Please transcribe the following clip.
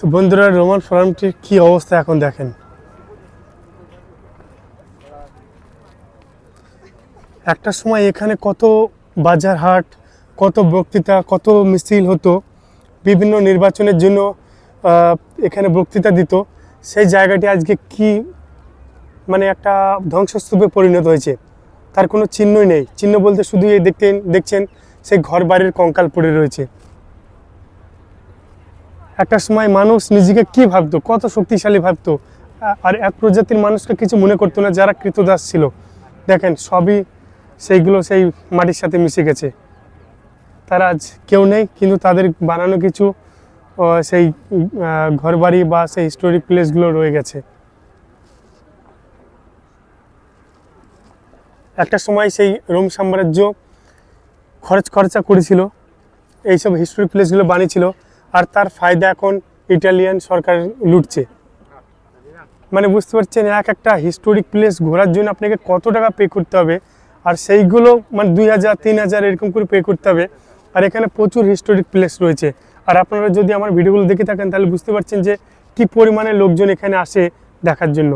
তো বন্ধুরা, রোমান ফোরামটির কি অবস্থা এখন দেখেন। একটা সময় এখানে কত বাজার হাট, কত বক্তৃতা, কত মিছিল হতো, বিভিন্ন নির্বাচনের জন্য এখানে বক্তৃতা দিত। সেই জায়গাটি আজকে কি মানে একটা ধ্বংসস্তূপে পরিণত হয়েছে, তার কোনো চিহ্নই নেই। চিহ্ন বলতে শুধু এই দেখছেন সেই ঘর বাড়ির কঙ্কাল পড়ে রয়েছে। একটা সময় মানুষ নিজেকে কি ভাবতো, কত শক্তিশালী ভাবতো, আর এক প্রজাতির মানুষকে কিছু মনে করতো না যারা কৃতদাস ছিল। দেখেন সবই সেইগুলো সেই মাটির সাথে মিশে গেছে। তারা আজ কেউ নেই, কিন্তু তাদের বানানো কিছু সেই ঘরবাড়ি বা সেই হিস্টোরিক প্লেসগুলো রয়ে গেছে। একটা সময় সেই রোম সাম্রাজ্য খরচা করেছিল, এইসব হিস্টোরিক প্লেসগুলো বানিয়েছিল, আর তার ফায়দা এখন ইটালিয়ান সরকার লুটছে। মানে বুঝতে পারছেন, একটা হিস্টোরিক প্লেস ঘোরার জন্য আপনাকে কত টাকা পে করতে হবে, আর সেইগুলো মানে 2000 3000 এরকম করে পে করতে হবে। আর এখানে প্রচুর হিস্টোরিক প্লেস রয়েছে। আর আপনারা যদি আমার ভিডিওগুলো দেখে থাকেন তাহলে বুঝতে পারছেন যে কী পরিমাণে লোকজন এখানে আসে দেখার জন্য।